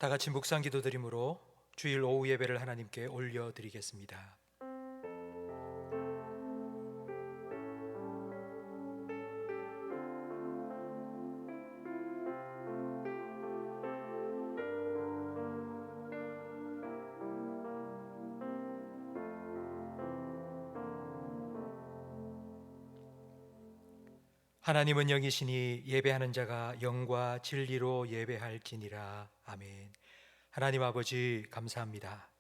다 같이 묵상 기도드림으로 주일 오후 예배를 하나님께 올려드리겠습니다. 하나님은 영이시니 예배하는 자가 영과 진리로 예배할지니라. 아멘. 하나님 아버지 감사합니다.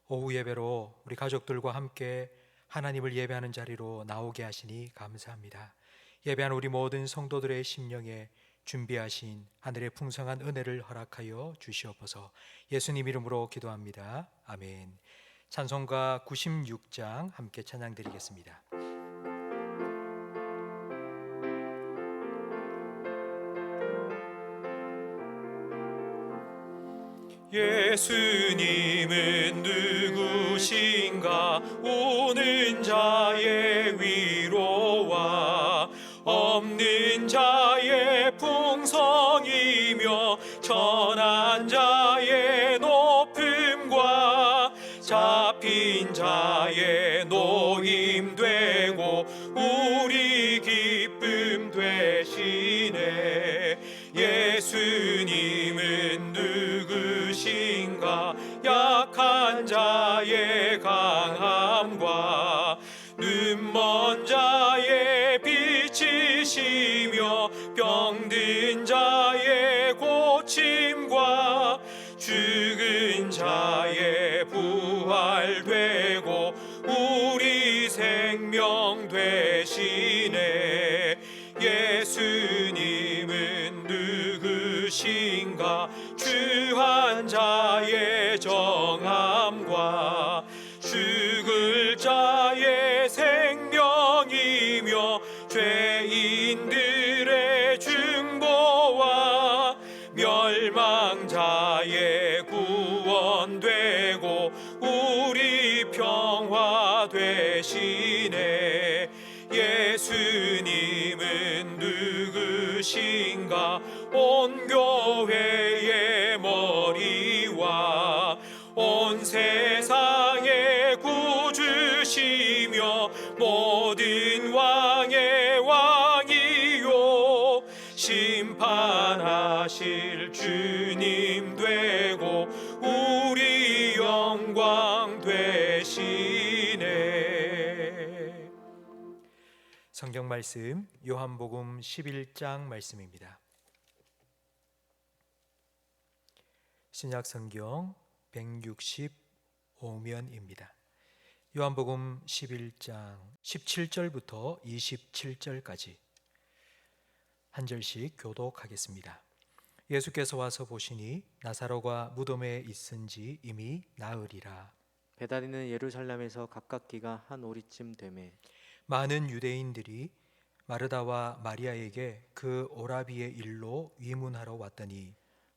오후 예배로 우리 가족들과 함께 하나님을 예배하는 자리로 나오게 하시니 감사합니다. 예배하는 우리 모든 성도들의 심령에 준비하신 하늘의 풍성한 은혜를 허락하여 주시옵소서. 예수님 이름으로 기도합니다. 아멘. 찬송가 96장 함께 찬양드리겠습니다. 예수님은 누구신가? 오는 자의 위로와 없는 자의 풍성이며 천한 자의 높음과 잡힌 자의 노임되고 우리 기쁨 되시네. 예수님은 누구신가? 약한 자의 강함과 눈먼 자의 빛이시며 병든 자의 고침과 죽은 자의 부활되고 우리 생명 되시네. 예수님은 누구신가? 주한 자의 정함과 죽을 자의 생명이며 죄인들의 중보와 멸망자의 구원되고 우리 평화 되시네. 예수님은 누구신가? 온 교회의 머리와 온 세상의 구주시며 모든 왕의 왕이요 심판하실 주님 되고 우리 영광 되시네. 성경 말씀 요한복음 11장 말씀입니다. 신약 성경 165면입니다. 요한복음 11장 17절부터 27절까지 한 절씩 교독하겠습니다. 예수께서 와서 보시니 나사로가 무덤에 있은지 이미 나으리라. 베다니는 예루살렘에서 가깝기가 한 오리쯤 되매 많은 유대인들이 마르다와 마리아에게 그 오라비의 일로 위문하러 왔더니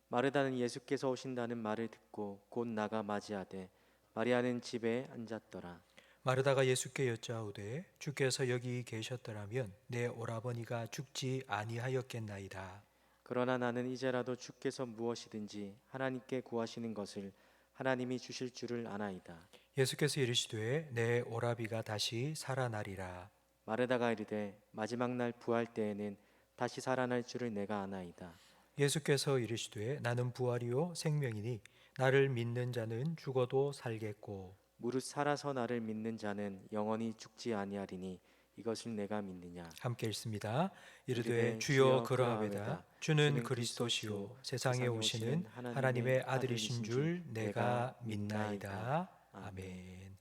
마르다는 예수께서 오신다는 말을 듣고 곧 나가 맞이하되 마리아는 집에 앉았더라. 마르다가 예수께 여짜오되 주께서 여기 계셨더라면 내 오라버니가 죽지 아니하였겠나이다. 그러나 나는 이제라도 주께서 무엇이든지 하나님께 구하시는 것을 하나님이 주실 줄을 아나이다. 예수께서 이르시되 내 오라비가 다시 살아나리라. 마르다가 이르되 마지막 날 부활 때에는 다시 살아날 줄을 내가 아나이다. 예수께서 이르시되 나는 부활이요 생명이니 나를 믿는 자는 죽어도 살겠고 무릇 살아서 나를 믿는 자는 영원히 죽지 아니하리니 이것을 내가 믿느냐. 함께 읽습니다. 이르되 주여 그러하외다. 주는 그리스도시요 세상에 오시는 하나님의 아들이신 줄 내가 믿나이다. 아멘.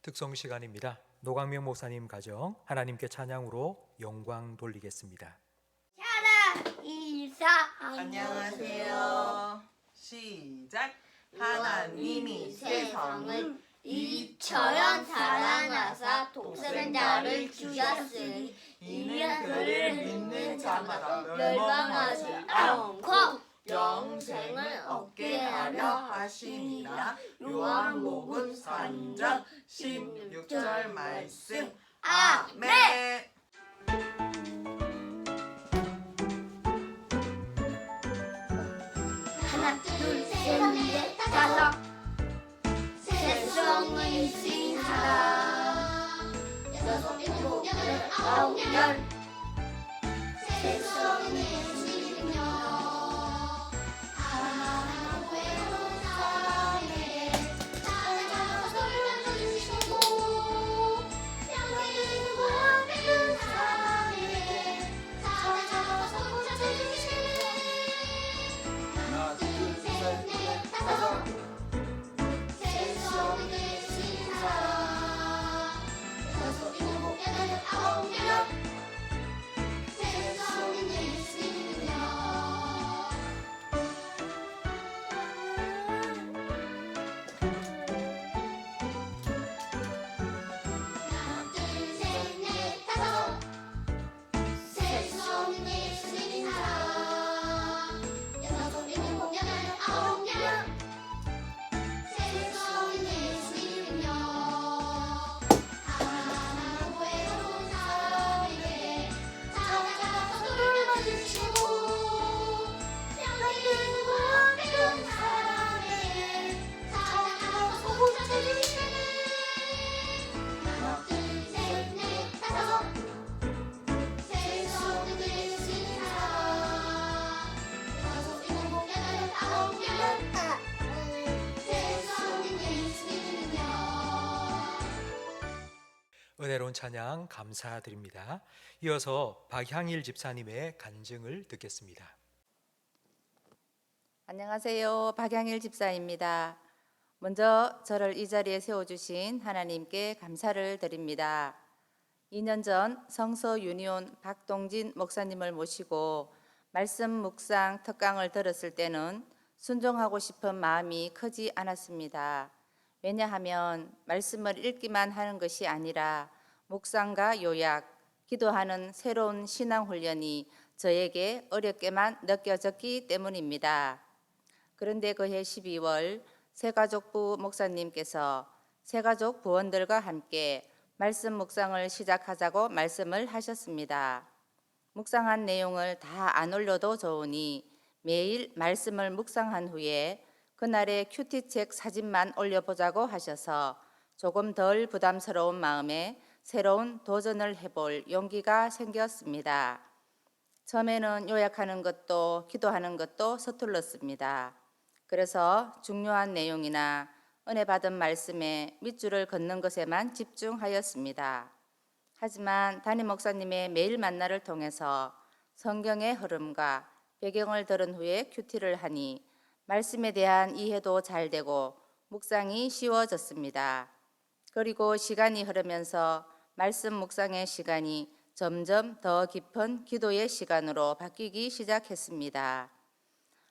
특송 시간입니다. 노광명 목사님 가정 하나님께 찬양으로 영광 돌리겠습니다. 인사 안녕하세요. 시작. 하나님이 세상을 이처럼 사랑하사 독생자를 주셨으니 이는 그를 믿는 자마다 멸망하지 않고 영생을 얻게 하려 하심이라. 요한복음 3장 16절 말씀. 아멘. 하나 둘 셋 셋넷 다섯 새송이 신 사람 여섯 일곱 여덟 아홉 열 새송이 신녀 하나 외로운 사람에게 찾아가서 돌려주시고 평일과 믿는 사람에게 찾아가서 고쳐주시네 하나 둘셋넷 다섯 새송이 신 사람 여섯 일곱 여덟 아홉 열 새송이 신녀 하나 둘셋넷 다섯 새송이 신 사람 여섯 일곱 여덟 아홉 열 새송이 신녀 하나 외로운 사람에게 찾아가서 돌봐주시고 평일과 믿은 사람에게 찾아가서 고쳐주시네 하나 둘셋넷 다섯 새송이 신 사람 여섯 일곱 여덟 아홉 열 새송이 신녀 은혜로운 찬양 감사드립니다. 이어서 박향일 집사님의 간증을 듣겠습니다. 안녕하세요. 박양일 집사입니다. 먼저 저를 이 자리에 세워주신 하나님께 감사를 드립니다. 2년 전 성서 유니온 박동진 목사님을 모시고 말씀 묵상 특강을 들었을 때는 순종하고 싶은 마음이 크지 않았습니다. 왜냐하면 말씀을 읽기만 하는 것이 아니라 묵상과 요약, 기도하는 새로운 신앙 훈련이 저에게 어렵게만 느껴졌기 때문입니다. 그런데 그해 12월 새가족부 목사님께서 새가족 부원들과 함께 말씀 묵상을 시작하자고 말씀을 하셨습니다. 묵상한 내용을 다 안 올려도 좋으니 매일 말씀을 묵상한 후에 그날의 큐티책 사진만 올려보자고 하셔서 조금 덜 부담스러운 마음에 새로운 도전을 해볼 용기가 생겼습니다. 처음에는 요약하는 것도 기도하는 것도 서툴렀습니다. 그래서 중요한 내용이나 은혜 받은 말씀에 밑줄을 긋는 것에만 집중하였습니다. 하지만 담임 목사님의 매일 만나를 통해서 성경의 흐름과 배경을 들은 후에 큐티를 하니 말씀에 대한 이해도 잘 되고 묵상이 쉬워졌습니다. 그리고 시간이 흐르면서 말씀 묵상의 시간이 점점 더 깊은 기도의 시간으로 바뀌기 시작했습니다.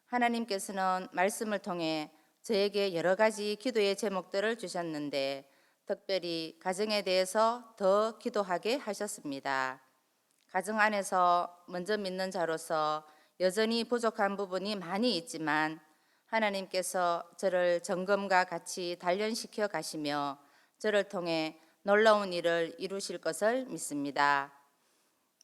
하나님께서는 말씀을 통해 저에게 여러 가지 기도의 제목들을 주셨는데 특별히 가정에 대해서 더 기도하게 하셨습니다. 가정 안에서 먼저 믿는 자로서 여전히 부족한 부분이 많이 있지만 하나님께서 저를 점검과 같이 단련시켜 가시며 저를 통해 놀라운 일을 이루실 것을 믿습니다.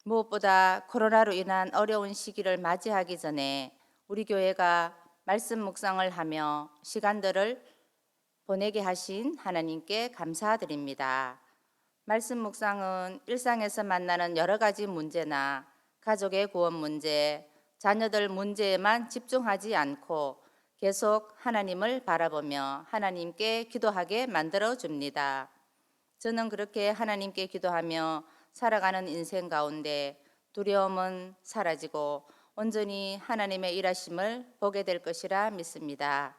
무엇보다 코로나로 인한 어려운 시기를 맞이하기 전에 우리 교회가 말씀 묵상을 하며 시간들을 보내게 하신 하나님께 감사드립니다. 말씀 묵상은 일상에서 만나는 여러 가지 문제나 가족의 구원 문제, 자녀들 문제에만 집중하지 않고 계속 하나님을 바라보며 하나님께 기도하게 만들어 줍니다. 저는 그렇게 하나님께 기도하며 살아가는 인생 가운데 두려움은 사라지고 온전히 하나님의 일하심을 보게 될 것이라 믿습니다.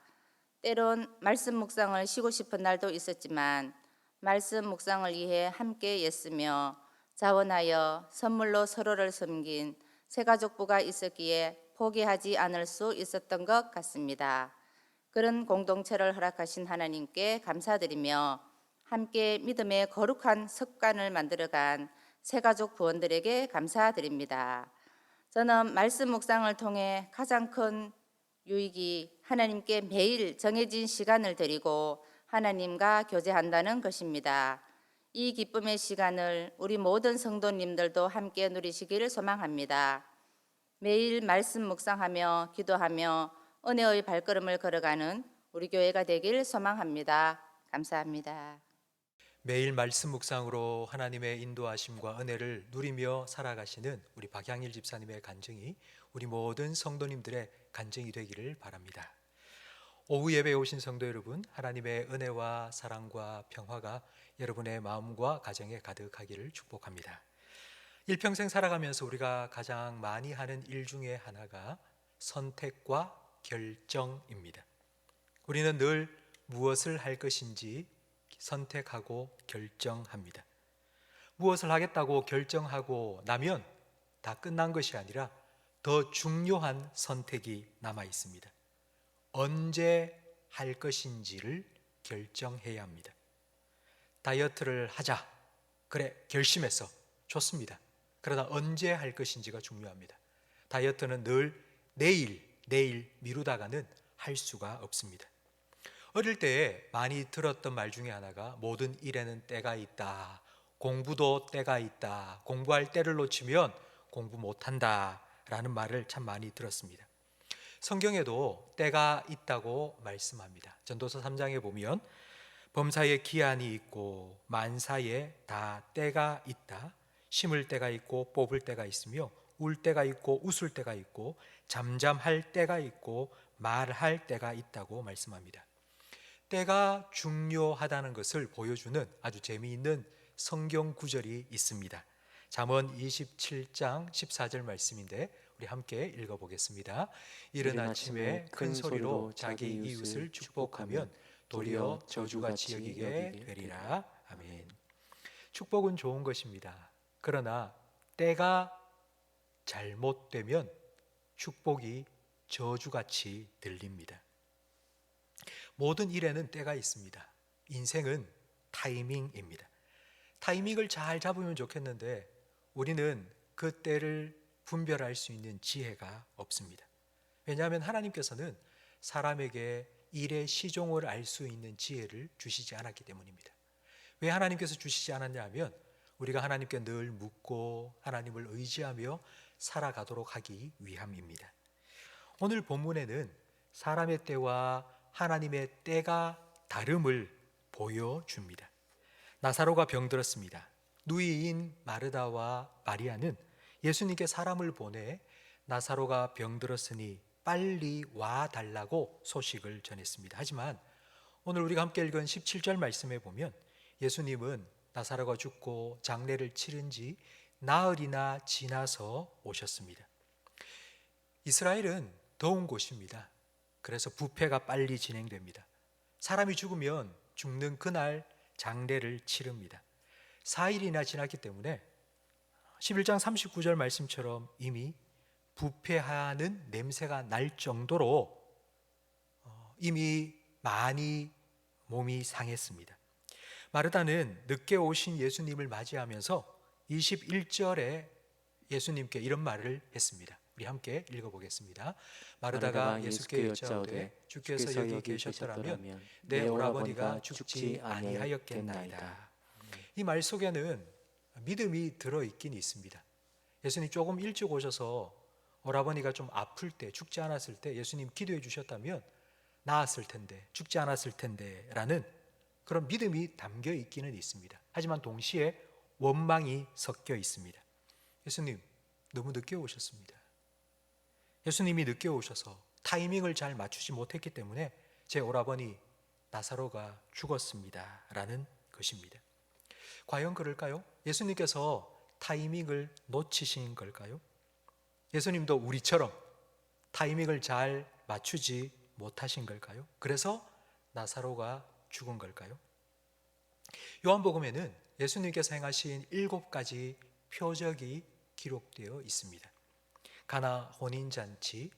때론 말씀 묵상을 쉬고 싶은 날도 있었지만 말씀 묵상을 위해 함께 애쓰며 자원하여 선물로 서로를 섬긴 새가족부가 있었기에 포기하지 않을 수 있었던 것 같습니다. 그런 공동체를 허락하신 하나님께 감사드리며 함께 믿음의 거룩한 습관을 만들어간 새가족 부원들에게 감사드립니다. 저는 말씀 묵상을 통해 가장 큰 유익이 하나님께 매일 정해진 시간을 드리고 하나님과 교제한다는 것입니다. 이 기쁨의 시간을 우리 모든 성도님들도 함께 누리시기를 소망합니다. 매일 말씀 묵상하며 기도하며 은혜의 발걸음을 걸어가는 우리 교회가 되길 소망합니다. 감사합니다. 매일 말씀 묵상으로 하나님의 인도하심과 은혜를 누리며 살아가시는 우리 박양일 집사님의 간증이 우리 모든 성도님들의 간증이 되기를 바랍니다. 오후 예배에 오신 성도 여러분, 하나님의 은혜와 사랑과 평화가 여러분의 마음과 가정에 가득하기를 축복합니다. 일평생 살아가면서 우리가 가장 많이 하는 일 중에 하나가 선택과 결정입니다. 우리는 늘 무엇을 할 것인지 선택하고 결정합니다. 무엇을 하겠다고 결정하고 나면 다 끝난 것이 아니라 더 중요한 선택이 남아 있습니다. 언제 할 것인지를 결정해야 합니다. 다이어트를 하자. 그래, 결심했어. 좋습니다. 그러나 언제 할 것인지가 중요합니다. 다이어트는 늘 내일 미루다가는 할 수가 없습니다. 어릴 때 많이 들었던 말 중에 하나가 모든 일에는 때가 있다. 공부도 때가 있다. 공부할 때를 놓치면 공부 못한다. 라는 말을 참 많이 들었습니다. 성경에도 때가 있다고 말씀합니다. 전도서 3장에 보면 범사에 기한이 있고 만사에 다 때가 있다. 심을 때가 있고 뽑을 때가 있으며 울 때가 있고 웃을 때가 있고 잠잠할 때가 있고 말할 때가 있다고 말씀합니다. 때가 중요하다는 것을 보여주는 아주 재미있는 성경 구절이 있습니다. 잠언 27장 14절 말씀인데 우리 함께 읽어보겠습니다. 이른 아침에 큰 소리로 자기 이웃을 축복하면 도리어 저주같이 여기게 되리라. 아멘. 축복은 좋은 것입니다. 그러나 때가 잘못되면 축복이 저주같이 들립니다. 모든 일에는 때가 있습니다. 인생은 타이밍입니다. 타이밍을 잘 잡으면 좋겠는데 우리는 그 때를 분별할 수 있는 지혜가 없습니다. 왜냐하면 하나님께서는 사람에게 일의 시종을 알 수 있는 지혜를 주시지 않았기 때문입니다. 왜 하나님께서 주시지 않았냐 하면 우리가 하나님께 늘 묻고 하나님을 의지하며 살아가도록 하기 위함입니다. 오늘 본문에는 사람의 때와 하나님의 때가 다름을 보여줍니다. 나사로가 병들었습니다. 누이인 마르다와 마리아는 예수님께 사람을 보내 나사로가 병들었으니 빨리 와 달라고 소식을 전했습니다. 하지만 오늘 우리가 함께 읽은 17절 말씀에 보면 예수님은 나사로가 죽고 장례를 치른 지 나흘이나 지나서 오셨습니다. 이스라엘은 더운 곳입니다. 그래서 부패가 빨리 진행됩니다. 사람이 죽으면 죽는 그날 장례를 치릅니다. 4일이나 지났기 때문에 11장 39절 말씀처럼 이미 부패하는 냄새가 날 정도로 이미 많이 몸이 상했습니다. 마르다는 늦게 오신 예수님을 맞이하면서 21절에 예수님께 이런 말을 했습니다. 우리 함께 읽어보겠습니다. 마르다가 예수께 여짜오되 주께서 여기 계셨더라면 내 오라버니가 죽지 아니하였겠나이다. 이 말 속에는 믿음이 들어있긴 있습니다. 예수님 조금 일찍 오셔서 오라버니가 좀 아플 때, 죽지 않았을 때 예수님 기도해 주셨다면 나았을 텐데, 죽지 않았을 텐데 라는 그런 믿음이 담겨 있기는 있습니다. 하지만 동시에 원망이 섞여 있습니다. 예수님 너무 늦게 오셨습니다. 예수님이 늦게 오셔서 타이밍을 잘 맞추지 못했기 때문에 제 오라버니 나사로가 죽었습니다 라는 것입니다. 과연 그럴까요? 예수님께서 타이밍을 놓치신 걸까요? 예수님도 우리처럼 타이밍을 잘 맞추지 못하신 걸까요? 그래서 나사로가 죽은 걸까요? 요한복음에는 예수님께서 행하신 7가지 표적이 기록되어 있습니다. 가나 혼인잔치,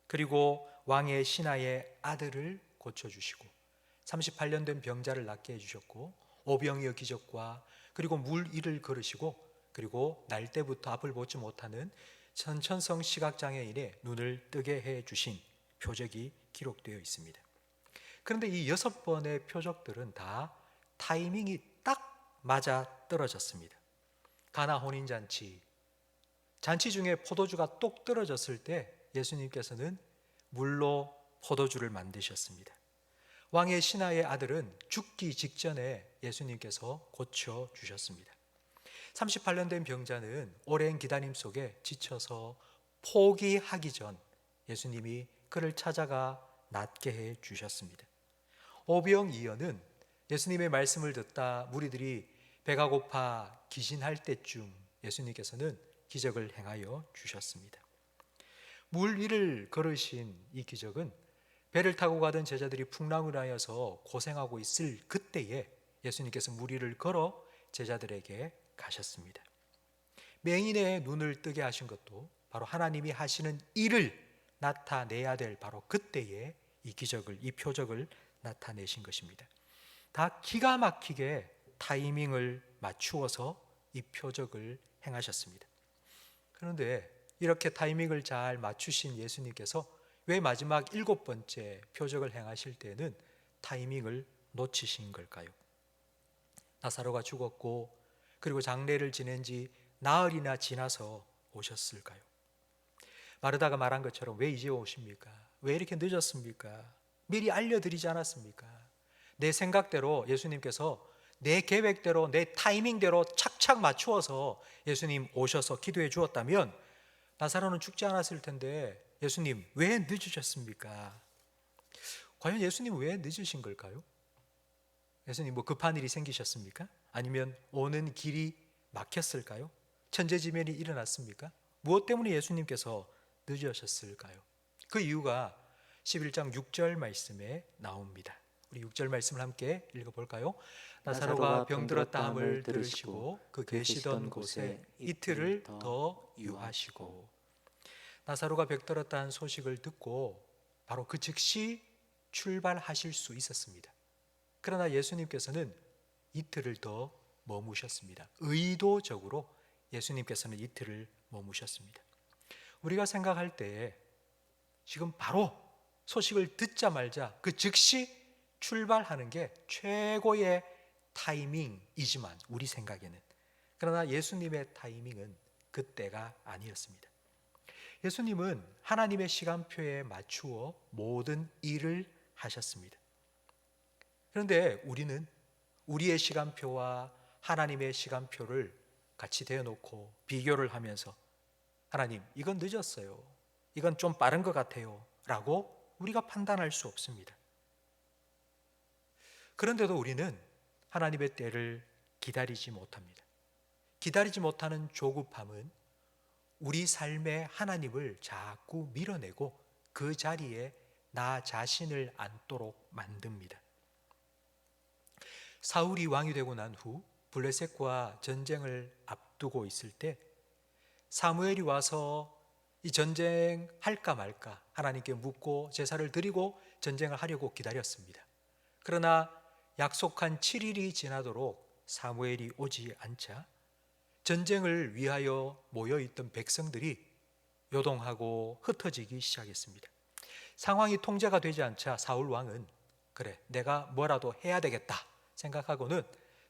그리고 왕의 신하의 아들을 고쳐주시고 38년 된 병자를 낫게 해주셨고 오병이어 기적과 그리고 물 위를 걸으시고 그리고 날 때부터 앞을 보지 못하는 천천성 시각장애인의 눈을 뜨게 해주신 표적이 기록되어 있습니다. 그런데 이 6번의 표적들은 다 타이밍이 딱 맞아 떨어졌습니다. 가나 혼인잔치, 잔치 중에 포도주가 똑 떨어졌을 때 예수님께서는 물로 포도주를 만드셨습니다. 왕의 신하의 아들은 죽기 직전에 예수님께서 고쳐 주셨습니다. 38년 된 병자는 오랜 기다림 속에 지쳐서 포기하기 전 예수님이 그를 찾아가 낫게 해 주셨습니다. 오병이어는 예수님의 말씀을 듣다 무리들이 배가 고파 기신할 때쯤 예수님께서는 기적을 행하여 주셨습니다. 물 위를 걸으신 이 기적은 배를 타고 가던 제자들이 풍랑을 하여서 고생하고 있을 그때에 예수님께서 물 위를 걸어 제자들에게 가셨습니다. 맹인의 눈을 뜨게 하신 것도 바로 하나님이 하시는 일을 나타내야 될 바로 그때에 이 기적을, 이 표적을 나타내신 것입니다. 다 기가 막히게 타이밍을 맞추어서 이 표적을 행하셨습니다. 그런데 이렇게 타이밍을 잘 맞추신 예수님께서 왜 마지막 7번째 표적을 행하실 때는 타이밍을 놓치신 걸까요? 나사로가 죽었고 그리고 장례를 지낸 지 나흘이나 지나서 오셨을까요? 마르다가 말한 것처럼 왜 이제 오십니까? 왜 이렇게 늦었습니까? 미리 알려드리지 않았습니까? 내 생각대로 예수님께서 내 계획대로 내 타이밍대로 착착 맞추어서 예수님 오셔서 기도해 주었다면 나사로는 죽지 않았을 텐데 예수님 왜 늦으셨습니까? 과연 예수님 왜 늦으신 걸까요? 예수님 뭐 급한 일이 생기셨습니까? 아니면 오는 길이 막혔을까요? 천재지변이 일어났습니까? 무엇 때문에 예수님께서 늦으셨을까요? 그 이유가 11장 6절 말씀에 나옵니다. 우리 6절 말씀을 함께 읽어볼까요? 나사로가 병들었다 함을 들으시고 그 계시던 곳에 이틀을 더 유하시고. 나사로가 병들었다는 소식을 듣고 바로 그 즉시 출발하실 수 있었습니다. 그러나 예수님께서는 이틀을 더 머무셨습니다. 의도적으로 예수님께서는 이틀을 머무셨습니다. 우리가 생각할 때 지금 바로 소식을 듣자마자 그 즉시 출발하는 게 최고의 타이밍이지만 우리 생각에는, 그러나 예수님의 타이밍은 그때가 아니었습니다. 예수님은 하나님의 시간표에 맞추어 모든 일을 하셨습니다. 그런데 우리는 우리의 시간표와 하나님의 시간표를 같이 대어놓고 비교를 하면서 하나님 이건 늦었어요, 이건 좀 빠른 것 같아요 라고 우리가 판단할 수 없습니다. 그런데도 우리는 하나님의 때를 기다리지 못합니다. 기다리지 못하는 조급함은 우리 삶에 하나님을 자꾸 밀어내고 그 자리에 나 자신을 앉도록 만듭니다. 사울이 왕이 되고 난 후 블레셋과 전쟁을 앞두고 있을 때 사무엘이 와서 이 전쟁할까 말까 하나님께 묻고 제사를 드리고 전쟁을 하려고 기다렸습니다. 그러나 약속한 7일이 지나도록 사무엘이 오지 않자 전쟁을 위하여 모여있던 백성들이 요동하고 흩어지기 시작했습니다. 상황이 통제가 되지 않자 사울 왕은 그래 내가 뭐라도 해야 되겠다 생각하고는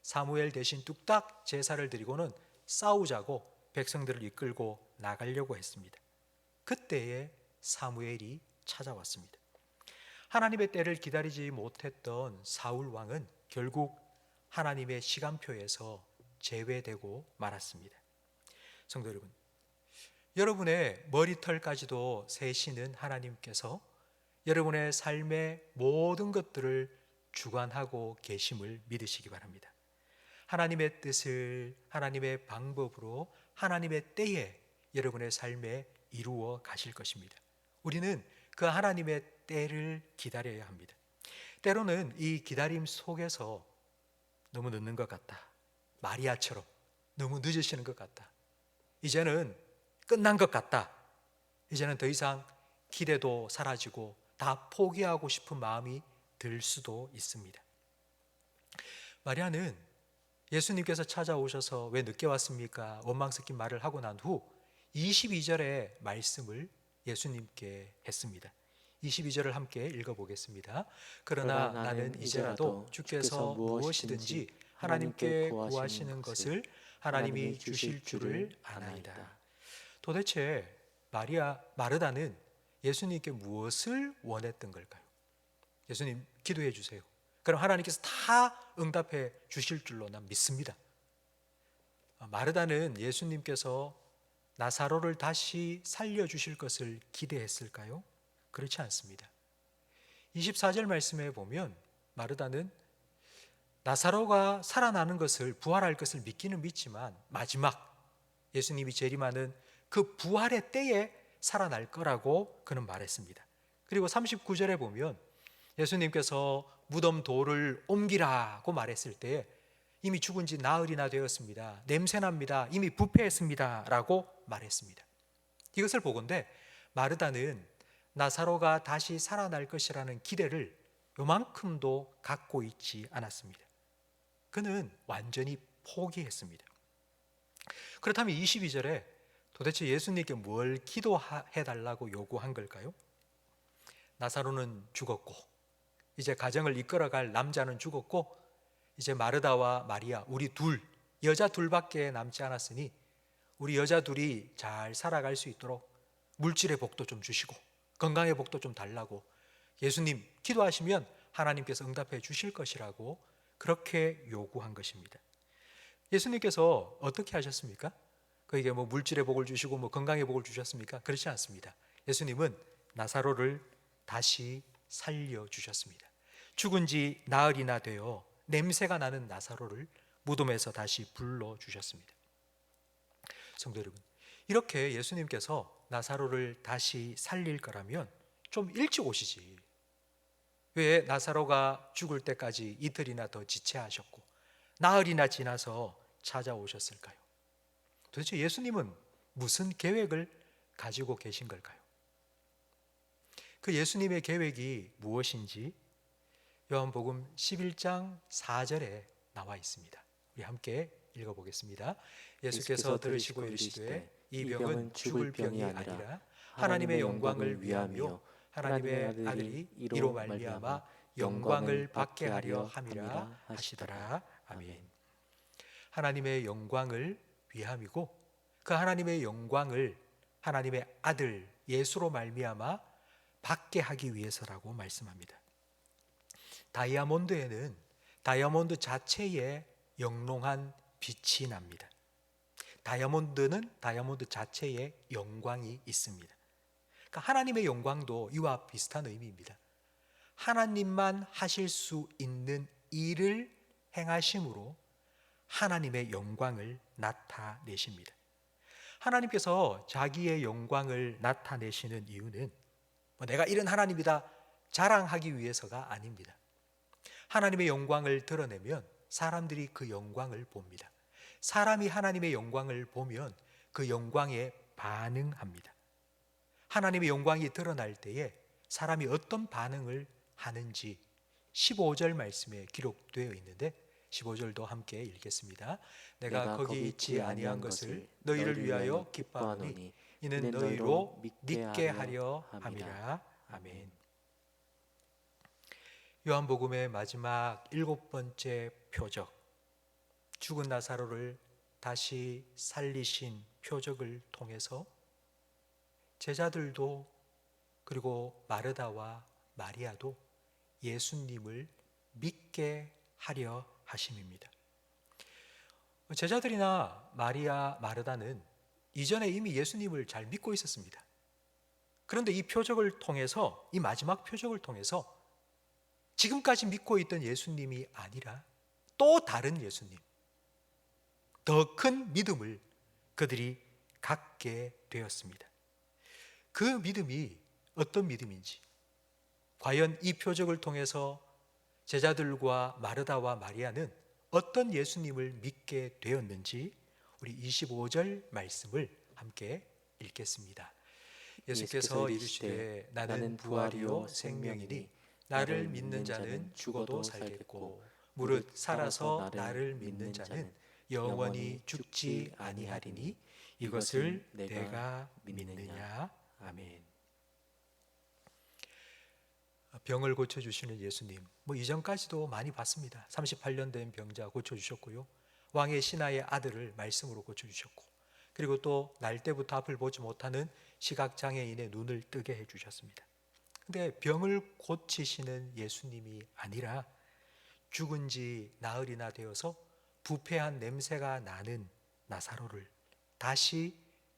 사무엘 대신 뚝딱 제사를 드리고는 싸우자고 백성들을 이끌고 나가려고 했습니다. 그때에 사무엘이 찾아왔습니다. 하나님의 때를 기다리지 못했던 사울 왕은 결국 하나님의 시간표에서 제외되고 말았습니다. 성도 여러분, 여러분의 머리털까지도 세시는 하나님께서 여러분의 삶의 모든 것들을 주관하고 계심을 믿으시기 바랍니다. 하나님의 뜻을 하나님의 방법으로 하나님의 때에 여러분의 삶에 이루어 가실 것입니다. 우리는 그 하나님의 때를 기다려야 합니다. 때로는 이 기다림 속에서 너무 늦는 것 같다, 마리아처럼 너무 늦으시는 것 같다, 이제는 끝난 것 같다, 이제는 더 이상 기대도 사라지고 다 포기하고 싶은 마음이 들 수도 있습니다. 마리아는 예수님께서 찾아오셔서 왜 늦게 왔습니까? 원망 섞인 말을 하고 난 후 22절의 말씀을 예수님께 했습니다. 22절을 함께 읽어보겠습니다. 그러나 나는 이제라도 주께서 무엇이든지 하나님께 구하시는 것을 하나님이 주실 줄을 아나이다. 도대체 마르다는 예수님께 무엇을 원했던 걸까요? 예수님 기도해 주세요. 그럼 하나님께서 다 응답해 주실 줄로 난 믿습니다. 마르다는 예수님께서 나사로를 다시 살려주실 것을 기대했을까요? 그렇지 않습니다. 24절 말씀에 보면 마르다는 나사로가 살아나는 것을, 부활할 것을 믿기는 믿지만 마지막 예수님이 재림하는 그 부활의 때에 살아날 거라고 그는 말했습니다. 그리고 39절에 보면 예수님께서 무덤 돌을 옮기라고 말했을 때 이미 죽은 지 나흘이나 되었습니다. 냄새납니다. 이미 부패했습니다. 라고 말했습니다. 이것을 보건대 마르다는 나사로가 다시 살아날 것이라는 기대를 요만큼도 갖고 있지 않았습니다. 그는 완전히 포기했습니다. 그렇다면 22절에 도대체 예수님께 뭘 기도해달라고 요구한 걸까요? 나사로는 죽었고 이제 가정을 이끌어갈 남자는 죽었고 이제 마르다와 마리아, 우리 둘, 여자 둘밖에 남지 않았으니 우리 여자 둘이 잘 살아갈 수 있도록 물질의 복도 좀 주시고 건강의 복도 좀 달라고 예수님 기도하시면 하나님께서 응답해 주실 것이라고 그렇게 요구한 것입니다. 예수님께서 어떻게 하셨습니까? 그에게 뭐 물질의 복을 주시고 뭐 건강의 복을 주셨습니까? 그렇지 않습니다. 예수님은 나사로를 다시 살려주셨습니다. 죽은 지 나흘이나 되어 냄새가 나는 나사로를 무덤에서 다시 불러주셨습니다. 성도 여러분, 이렇게 예수님께서 나사로를 다시 살릴 거라면 좀 일찍 오시지. 왜 나사로가 죽을 때까지 이틀이나 더 지체하셨고 나흘이나 지나서 찾아오셨을까요? 도대체 예수님은 무슨 계획을 가지고 계신 걸까요? 그 예수님의 계획이 무엇인지 요한복음 11장 4절에 나와 있습니다. 우리 함께 읽어보겠습니다. 예수께서 들으시고 이르시되 이 병은 죽을 병이 아니라 하나님의 영광을 위하며 하나님의 아들이 이로 말미암아 영광을 받게 하려 함이라 하시더라. 아멘. 하나님의 영광을 위함이고 그 하나님의 영광을 하나님의 아들 예수로 말미암아 받게 하기 위해서라고 말씀합니다. 다이아몬드에는 다이아몬드 자체에 영롱한 빛이 납니다. 다이아몬드는 다이아몬드 자체에 영광이 있습니다. 그러니까 하나님의 영광도 이와 비슷한 의미입니다. 하나님만 하실 수 있는 일을 행하심으로 하나님의 영광을 나타내십니다. 하나님께서 자기의 영광을 나타내시는 이유는 내가 이런 하나님이다 자랑하기 위해서가 아닙니다. 하나님의 영광을 드러내면 사람들이 그 영광을 봅니다. 사람이 하나님의 영광을 보면 그 영광에 반응합니다. 하나님의 영광이 드러날 때에 사람이 어떤 반응을 하는지 15절 말씀에 기록되어 있는데 15절도 함께 읽겠습니다. 내가 거기 있지 아니한 것을 너희를 위하여 기뻐하노니 이는 너희로 믿게 하려 함이라. 아멘. 요한복음의 마지막 7번째 표적, 죽은 나사로를 다시 살리신 표적을 통해서 제자들도 그리고 마르다와 마리아도 예수님을 믿게 하려 하심입니다. 제자들이나 마리아, 마르다는 이전에 이미 예수님을 잘 믿고 있었습니다. 그런데 이 표적을 통해서, 이 마지막 표적을 통해서 지금까지 믿고 있던 예수님이 아니라 또 다른 예수님, 더 큰 믿음을 그들이 갖게 되었습니다. 그 믿음이 어떤 믿음인지, 과연 이 표적을 통해서 제자들과 마르다와 마리아는 어떤 예수님을 믿게 되었는지 우리 25절 말씀을 함께 읽겠습니다. 예수께서 이르시되 나는 부활이요 생명이니 나를 믿는 자는 죽어도 살겠고 무릇 살아서 나를 믿는 자는 영원히 죽지 아니하리니 이것을 내가 믿느냐. 아멘. 병을 고쳐주시는 예수님, 이전까지도 많이 봤습니다. 38년 된 병자 고쳐주셨고요, 왕의 신하의 아들을 말씀으로 고쳐주셨고, 그리고 또 날 때부터 앞을 보지 못하는 시각장애인의 눈을 뜨게 해주셨습니다. 근데 병을 고치시는 예수님이 아니라 죽은 지 나흘이나 되어서 부패한 냄새가 나는 나사로를 다시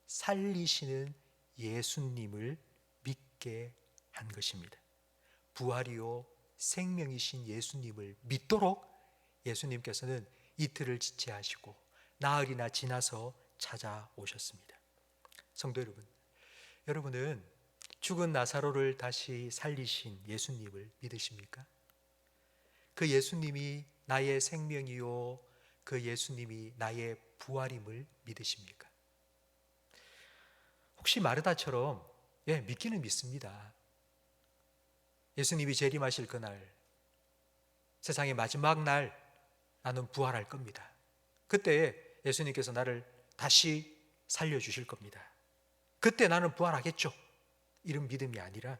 살리시는 예수님을 믿게 한 것입니다. 부활이요 생명이신 예수님을 믿도록 예수님께서는 이틀을 지체하시고 나흘이나 지나서 찾아오셨습니다. 성도 여러분, 여러분은 죽은 나사로를 다시 살리신 예수님을 믿으십니까? 그 예수님이 나의 생명이요 그 예수님이 나의 부활임을 믿으십니까? 혹시 마르다처럼 믿기는 믿습니다. 예수님이 재림하실 그날, 세상의 마지막 날 나는 부활할 겁니다. 그때 예수님께서 나를 다시 살려주실 겁니다. 그때 나는 부활하겠죠. 이런 믿음이 아니라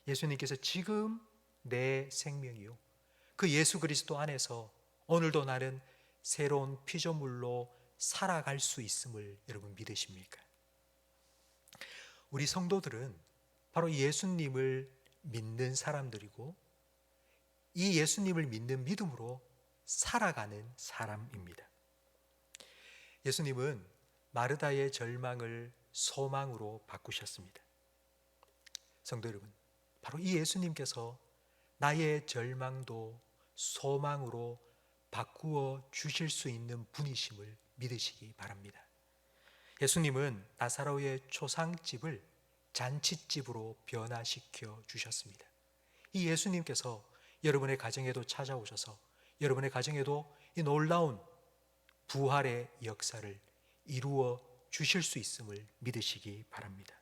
예수님께서 지금 내 생명이요 그 예수 그리스도 안에서 오늘도 나는 새로운 피조물로 살아갈 수 있음을 여러분 믿으십니까? 우리 성도들은 바로 예수님을 믿는 사람들이고 이 예수님을 믿는 믿음으로 살아가는 사람입니다. 예수님은 마르다의 절망을 소망으로 바꾸셨습니다. 성도 여러분, 바로 이 예수님께서 나의 절망도 소망으로 바꾸어 주실 수 있는 분이심을 믿으시기 바랍니다. 예수님은 나사로의 초상집을 잔치집으로 변화시켜 주셨습니다. 이 예수님께서 여러분의 가정에도 찾아오셔서 여러분의 가정에도 이 놀라운 부활의 역사를 이루어 주실 수 있음을 믿으시기 바랍니다.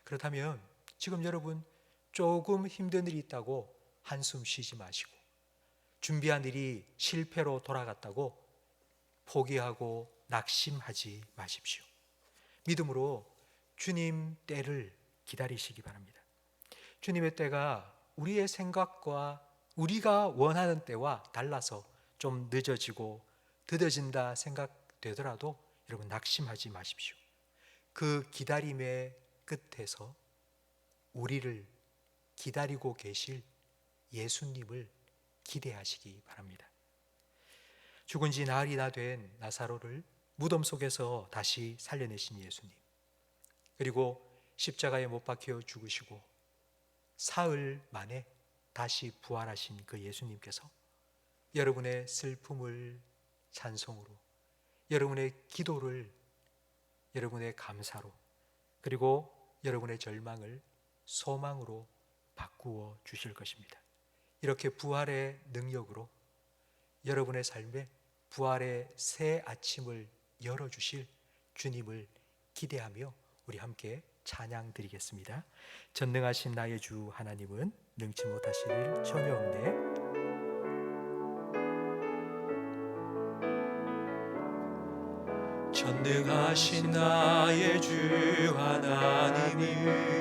그렇다면 지금 여러분 조금 힘든 일이 있다고 한숨 쉬지 마시고 준비한 일이 실패로 돌아갔다고 포기하고 낙심하지 마십시오. 믿음으로 주님 때를 기다리시기 바랍니다. 주님의 때가 우리의 생각과 우리가 원하는 때와 달라서 좀 늦어지고 더뎌진다 생각되더라도 여러분 낙심하지 마십시오. 그 기다림의 끝에서 우리를 기다리고 계실 예수님을 기대하시기 바랍니다. 죽은 지 나흘이나 된 나사로를 무덤 속에서 다시 살려내신 예수님, 그리고 십자가에 못 박혀 죽으시고 사흘 만에 다시 부활하신 그 예수님께서 여러분의 슬픔을 찬송으로, 여러분의 기도를 여러분의 감사로, 그리고 여러분의 절망을 소망으로 바꾸어 주실 것입니다. 이렇게 부활의 능력으로 여러분의 삶에 부활의 새 아침을 열어주실 주님을 기대하며 우리 함께 찬양 드리겠습니다. 전능하신 나의 주 하나님은 능치 못하실 일 전혀 없네. 전능하신 나의 주 하나님은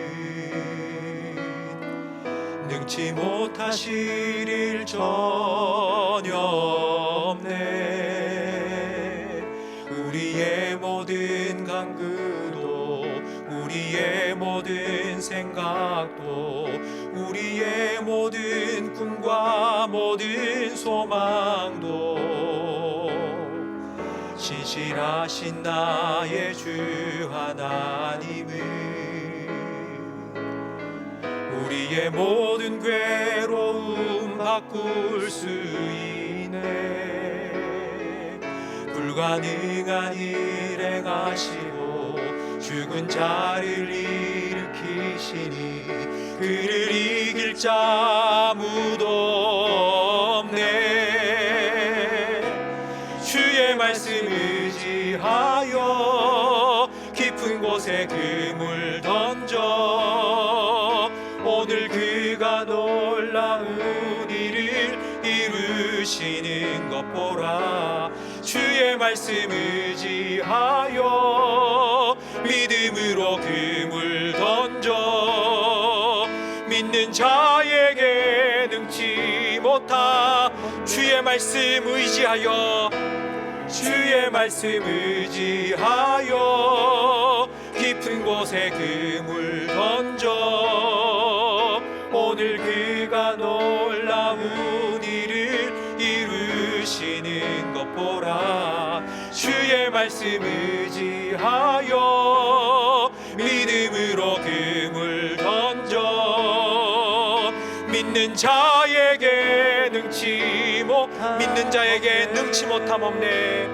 능치 못하실 일 전혀 없네. 우리의 모든 간구도 우리의 모든 생각도 우리의 모든 꿈과 모든 소망도 신실하신 나의 주 하나님은 우리의 모든 괴로움 바꿀 수 있네. 불가능한 일 행하시고 죽은 자를 일으키시니 그를 이길 자 아무도 없네. 주의 말씀 의지하여 깊은 곳에 그물 던져 오늘 그가 놀라운 일을 이루시는 것 보라. 주의 말씀 의지하여 믿음으로 그물 던져 믿는 자에게 능치 못하. 주의 말씀 의지하여 주의 말씀 의지하여 깊은 곳에 그물 던져 오늘 그가 놀라운 일을 이루시는 것 보라. 주의 말씀 의지하여 믿음으로 그물 던져 믿는 자에게 능치 못함 없네.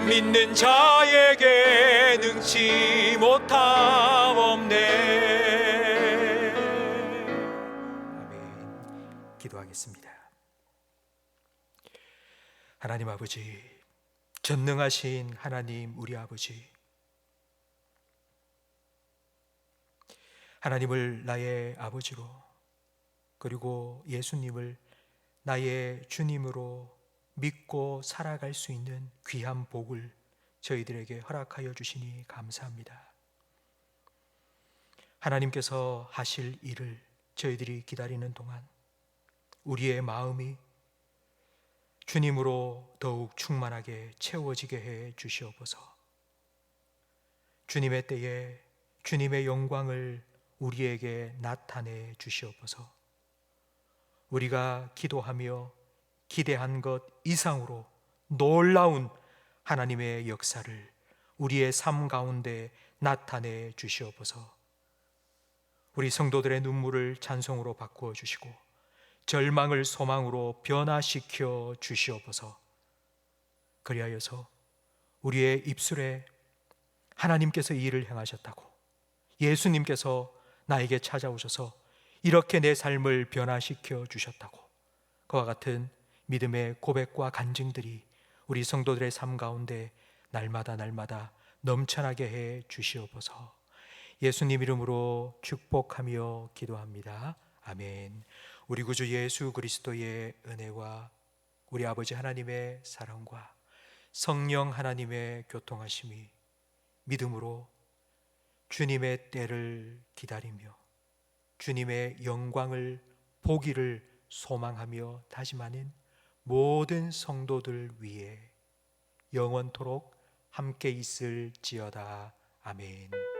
믿는 자에게 능치 못함 없네. 아멘. 기도하겠습니다. 하나님 아버지, 전능하신 하나님 우리 아버지, 하나님을 나의 아버지로 그리고 예수님을 나의 주님으로 믿고 살아갈 수 있는 귀한 복을 저희들에게 허락하여 주시니 감사합니다. 하나님께서 하실 일을 저희들이 기다리는 동안 우리의 마음이 주님으로 더욱 충만하게 채워지게 해 주시옵소서. 주님의 때에 주님의 영광을 우리에게 나타내 주시옵소서. 우리가 기도하며 기대한 것 이상으로 놀라운 하나님의 역사를 우리의 삶 가운데 나타내 주시옵소서. 우리 성도들의 눈물을 찬송으로 바꾸어 주시고 절망을 소망으로 변화시켜 주시옵소서. 그리하여서 우리의 입술에 하나님께서 이 일을 행하셨다고, 예수님께서 나에게 찾아오셔서 이렇게 내 삶을 변화시켜 주셨다고, 그와 같은 믿음의 고백과 간증들이 우리 성도들의 삶 가운데 날마다 넘쳐나게 해 주시옵소서. 예수님 이름으로 축복하며 기도합니다. 아멘. 우리 구주 예수 그리스도의 은혜와 우리 아버지 하나님의 사랑과 성령 하나님의 교통하심이 믿음으로 주님의 때를 기다리며 주님의 영광을 보기를 소망하며 다짐하는 모든 성도들 위해 영원토록 함께 있을지어다. 아멘.